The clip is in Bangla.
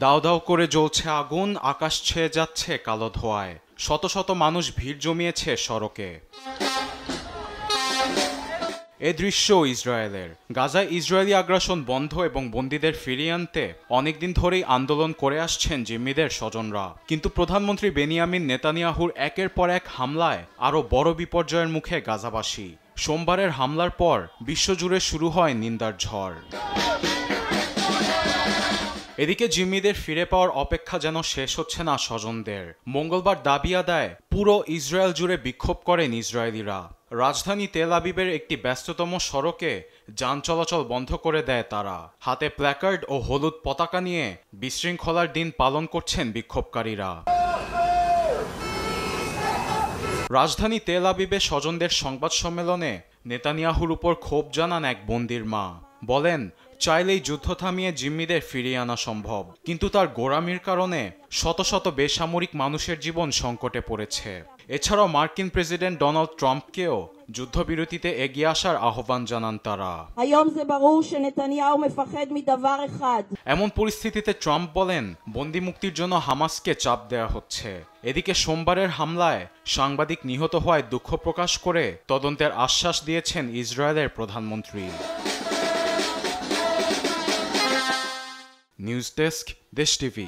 দাউ দাউ করে জ্বলছে আগুন, আকাশ ছেয়ে যাচ্ছে কালো ধোঁয়ায়। শত শত মানুষ ভিড় জমিয়েছে সড়কে। এ দৃশ্য ইসরায়েলের। গাজায় ইসরায়েলি আগ্রাসন বন্ধ এবং বন্দীদের ফিরিয়ে আনতে অনেকদিন ধরেই আন্দোলন করে আসছেন জিম্মিদের স্বজনরা। কিন্তু প্রধানমন্ত্রী বেনিয়ামিন নেতানিয়াহুর একের পর এক হামলায় আরও বড় বিপর্যয়ের মুখে গাজাবাসী। সোমবারের হামলার পর বিশ্বজুড়ে শুরু হয় নিন্দার ঝড়। এদিকে জিম্মিদের ফিরে পাওয়ার অপেক্ষা যেন শেষ হচ্ছে না স্বজনদের। মঙ্গলবার দাবি আদায় পুরো ইসরায়েল জুড়ে বিক্ষোভ করেন ইসরায়েলিরা। রাজধানী তেল আবিবের একটি ব্যস্ততম সড়কে যান চলাচল বন্ধ করে দেয় তারা। হাতে প্ল্যাকার্ড ও হলুদ পতাকা নিয়ে বিশৃঙ্খলার দিন পালন করছেন বিক্ষোভকারীরা। রাজধানী তেল আবিবে স্বজনদের সংবাদ সম্মেলনে নেতানিয়াহুর উপর ক্ষোভ জানান এক বন্দির মা। বলেন, চাইলেই যুদ্ধ থামিয়ে জিম্মিদের ফিরিয়ে আনা সম্ভব, কিন্তু তার গোঁড়ামির কারণে শত শত বেসামরিক মানুষের জীবন সংকটে পড়েছে। এছাড়াও মার্কিন প্রেসিডেন্ট ডোনাল্ড ট্রাম্পকেও যুদ্ধবিরতিতে এগিয়ে আসার আহ্বান জানান তারা। এমন পরিস্থিতিতে ট্রাম্প বলেন, বন্দি মুক্তির জন্য হামাসকে চাপ দেওয়া হচ্ছে। এদিকে সোমবারের হামলায় সাংবাদিক নিহত হওয়ায় দুঃখ প্রকাশ করে তদন্তের আশ্বাস দিয়েছেন ইসরায়েলের প্রধানমন্ত্রী। নিউজ ডেস্ক, দেশ টিভি।